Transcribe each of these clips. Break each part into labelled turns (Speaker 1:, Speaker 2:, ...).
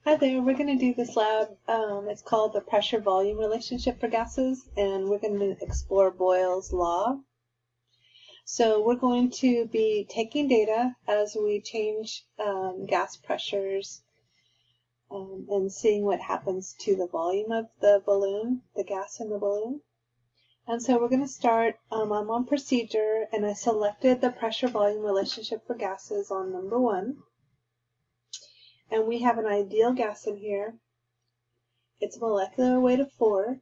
Speaker 1: Hi there, we're going to do this lab. It's called the pressure-volume relationship for gases, and we're going to explore Boyle's law. So we're going to be taking data as we change gas pressures and seeing what happens to the volume of the balloon, the gas in the balloon. And so we're going to start, I'm on procedure, and I selected the pressure-volume relationship for gases on number 1. And we have an ideal gas in here. It's a molecular weight of 4.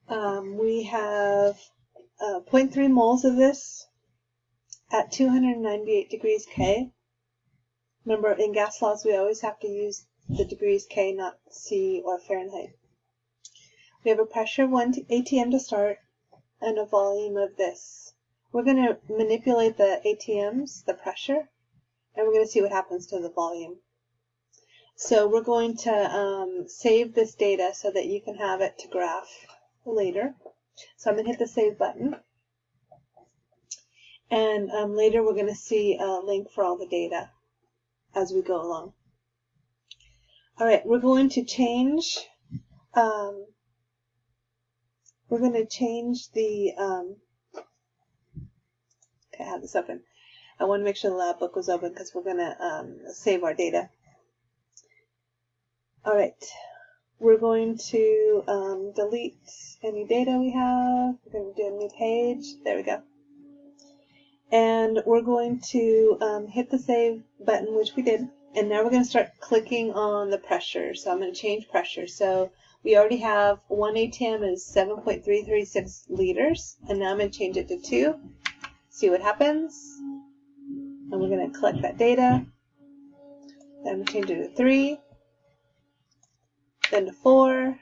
Speaker 1: We have 0.3 moles of this at 298 degrees K. Remember, in gas laws, we always have to use the degrees K, not C or Fahrenheit. We have a pressure of 1 atm to start and a volume of this. We're going to manipulate the atms, the pressure, and we're going to see what happens to the volume. So we're going to save this data so that you can have it to graph later. So I'm going to hit the Save button. And later we're going to see a link for all the data as we go along. All right, we're going to change the, okay, I have this open. I want to make sure the lab book was open because we're going to save our data. All right, we're going to delete any data we have. We're going to do a new page. There we go. And we're going to hit the Save button, which we did. And now we're going to start clicking on the pressure. So I'm going to change pressure. So we already have 1 atm is 7.336 liters. And now I'm going to change it to 2. See what happens. And we're going to collect that data. Then I'm going to change it to 3. Then to 4.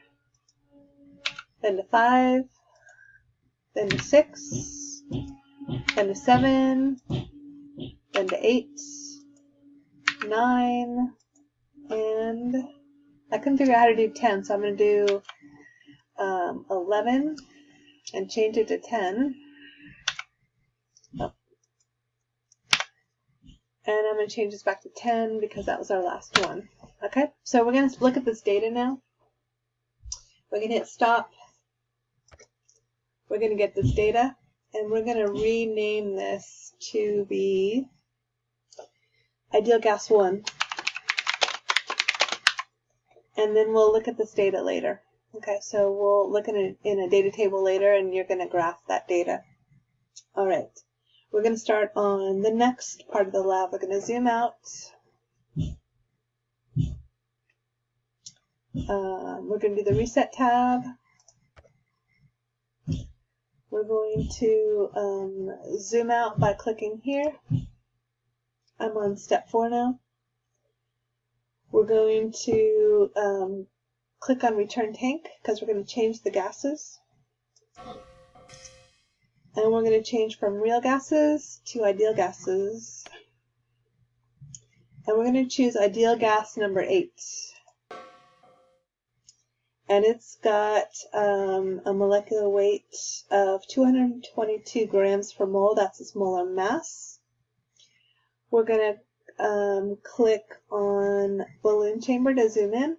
Speaker 1: Then to 5. Then to 6. Then to 7. Then to 8. 9, and I couldn't figure out how to do 10, so I'm going to do 11 and change it to 10. Oh. And I'm going to change this back to 10 because that was our last one. Okay, so we're going to look at this data now. We're going to hit stop. We're going to get this data, and we're going to rename this to be Ideal Gas 1. And then we'll look at this data later. Okay, so we'll look at it in a data table later, and you're going to graph that data. All right, we're going to start on the next part of the lab. We're going to zoom out. We're going to do the Reset tab. We're going to zoom out by clicking here. I'm on step 4 now. We're going to click on Return Tank because we're going to change the gases. And we're going to change from real gases to ideal gases. And we're going to choose ideal gas number 8. And it's got a molecular weight of 222 grams per mole. That's its molar mass. We're going to click on balloon chamber to zoom in.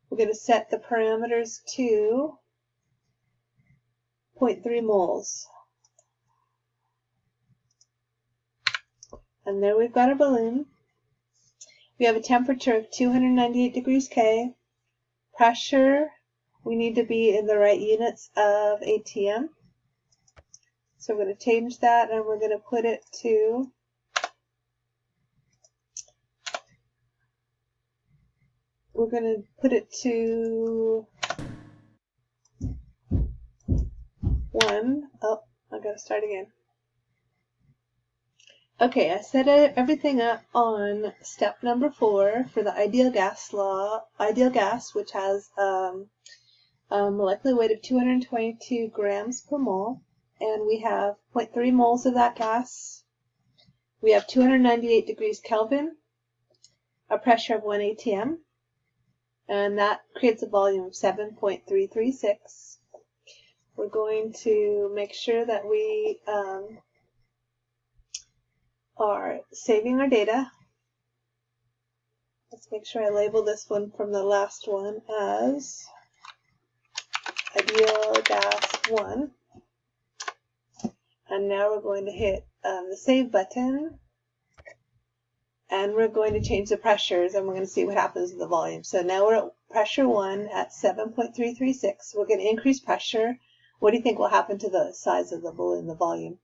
Speaker 1: We're going to set the parameters to 0.3 moles. And there we've got our balloon. We have a temperature of 298 degrees K. Pressure, we need to be in the right units of atm. So we're going to change that, and we're going to put it to We're going to put it to 1. Oh, I got to start again. Okay, I set everything up on step number 4 for the ideal gas law. Ideal gas, which has a molecular weight of 222 grams per mole, and we have 0.3 moles of that gas. We have 298 degrees Kelvin, a pressure of 1 atm, and that creates a volume of 7.336. We're going to make sure that we are saving our data. Let's make sure I label this one from the last one as ideal gas 1. And now we're going to hit the save button, and we're going to change the pressures, and we're going to see what happens with the volume. So now we're at pressure 1 at 7.336. We're going to increase pressure. What do you think will happen to the size of the balloon, the volume?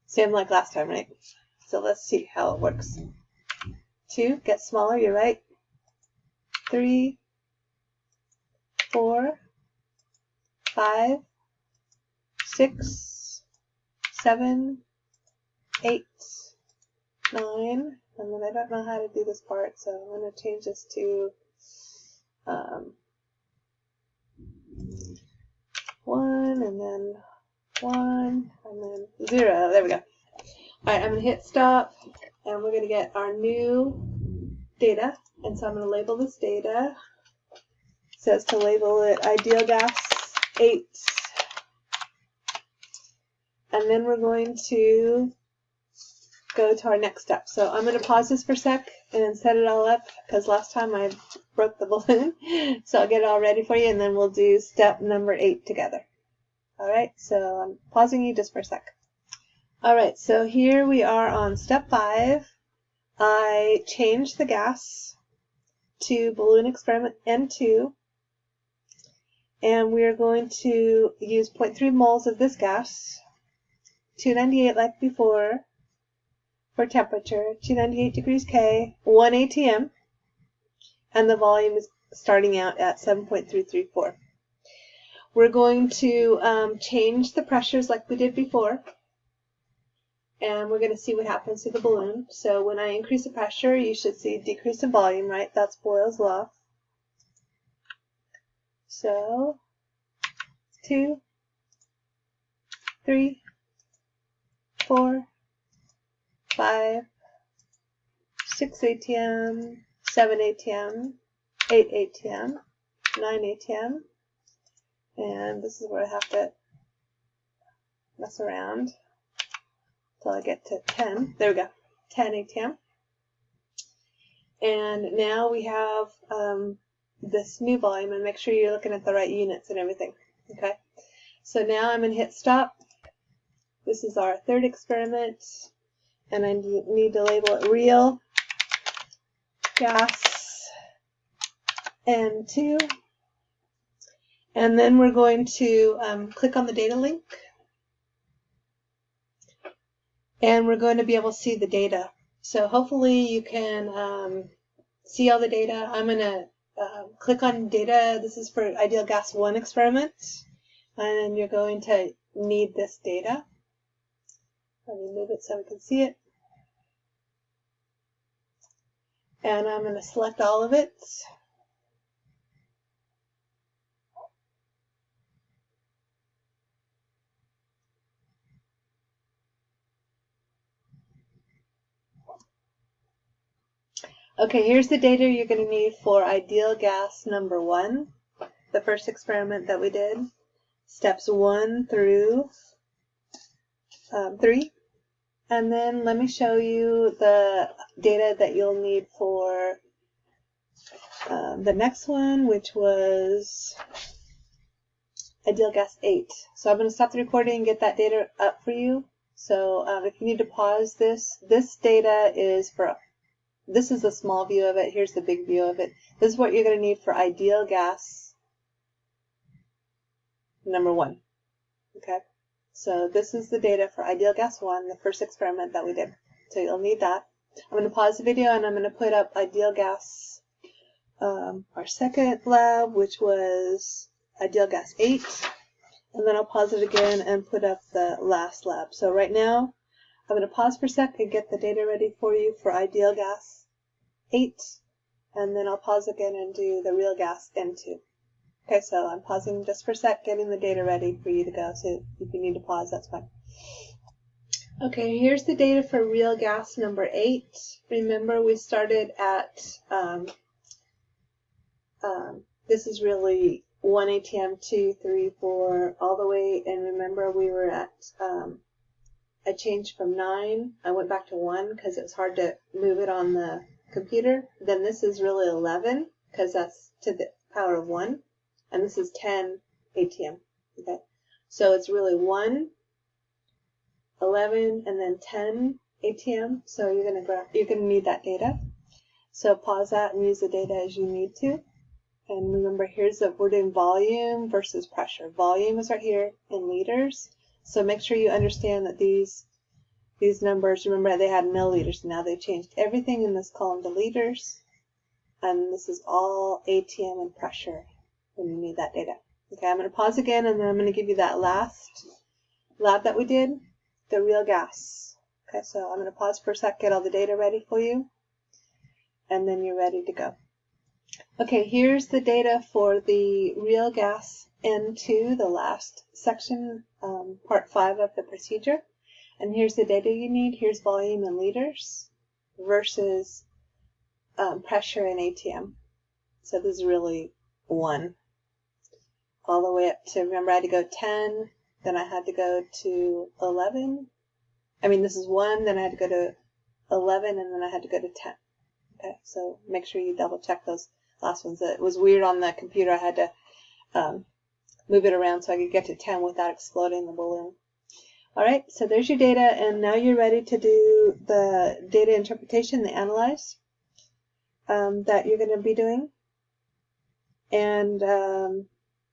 Speaker 1: Same like last time, right? So let's see how it works. 2, get smaller, you're right. 3, 4, 5, 6, 7, 8, 9, and then I don't know how to do this part, so I'm going to change this to 1, and then 1, and then 0. There we go. Alright, I'm going to hit stop, and we're going to get our new data, and so I'm going to label this data. It says to label it ideal gas 8. And then we're going to go to our next step. So I'm going to pause this for a sec and set it all up, because last time I broke the balloon. So I'll get it all ready for you, and then we'll do step number 8 together. Alright, so I'm pausing you just for a sec. Alright, so here we are on step 5. I changed the gas to balloon experiment N2, and we are going to use 0.3 moles of this gas, 298 like before, for temperature, 298 degrees K, 1 ATM, and the volume is starting out at 7.334. We're going to change the pressures like we did before, and we're going to see what happens to the balloon. So when I increase the pressure, you should see a decrease in volume, right? That's Boyle's law. So 2, 3, 4, 5, 6 ATM, 7 ATM, 8 ATM, 9 ATM, and this is where I have to mess around until I get to 10. There we go, 10 ATM. And now we have this new volume, and make sure you're looking at the right units and everything. Okay, so now I'm going to hit stop. This is our third experiment, and I need to label it real gas N2. And then we're going to click on the data link, and we're going to be able to see the data. So hopefully you can see all the data. I'm going to click on data. This is for ideal gas 1 experiment, and you're going to need this data. Let me move it so we can see it. And I'm going to select all of it. Okay, here's the data you're going to need for ideal gas number 1, the first experiment that we did, steps 1 through 3. And then let me show you the data that you'll need for the next one, which was ideal gas 8. So I'm going to stop the recording and get that data up for you. So if you need to pause this data is for, this is a small view of it, here's the big view of it. This is what you're going to need for ideal gas number 1. Okay, so this is the data for ideal gas 1, the first experiment that we did. So you'll need that. I'm going to pause the video, and I'm going to put up ideal gas, our second lab, which was ideal gas 8. And then I'll pause it again and put up the last lab. So right now, I'm going to pause for a sec and get the data ready for you for ideal gas 8. And then I'll pause again and do the real gas N2. Okay, so I'm pausing just for a sec, getting the data ready for you to go. So if you need to pause, that's fine. Okay, here's the data for real gas number 8. Remember, we started at, this is really 1 ATM, 2, 3, 4, all the way, and remember we were at, I changed from 9, I went back to 1 because it was hard to move it on the computer, then this is really 11 because that's to the power of 1, and this is 10 ATM. Okay, so it's really 1, 11, and then 10 ATM. So you're gonna need that data. So pause that and use the data as you need to. And remember, we're doing volume versus pressure. Volume is right here in liters. So make sure you understand that these numbers, remember they had milliliters. Now they changed everything in this column to liters. And this is all ATM and pressure when you need that data. Okay, I'm going to pause again, and then I'm going to give you that last lab that we did, the real gas. Okay, so I'm going to pause for a sec, get all the data ready for you, and then you're ready to go. Okay, here's the data for the real gas N2, the last section, part 5 of the procedure. And here's the data you need. Here's volume in liters versus pressure in ATM. So this is really 1. All the way up to, remember I had to go 10, then I had to go to 11. I mean, this is 1, then I had to go to 11, and then I had to go to 10. Okay, so make sure you double check those last ones. It was weird on the computer. I had to move it around so I could get to 10 without exploding the balloon. All right, so there's your data, and now you're ready to do the data interpretation, the analyze that you're going to be doing. And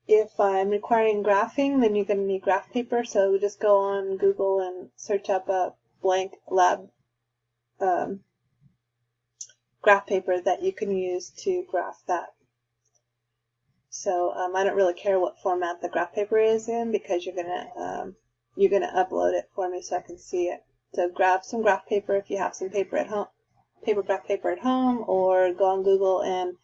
Speaker 1: if I'm requiring graphing, then you're going to need graph paper. So just go on Google and search up a blank lab graph paper that you can use to graph that. So I don't really care what format the graph paper is in, because you're gonna upload it for me so I can see it. So grab some graph paper if you have some paper at home, graph paper at home, or go on Google and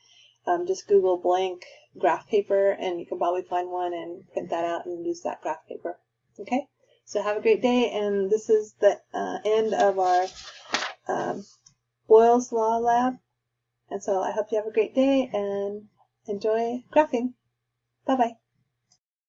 Speaker 1: just Google blank graph paper, and you can probably find one and print that out and use that graph paper. Okay, so have a great day, and this is the end of our Boyle's Law lab. And so I hope you have a great day and enjoy graphing. Bye-bye.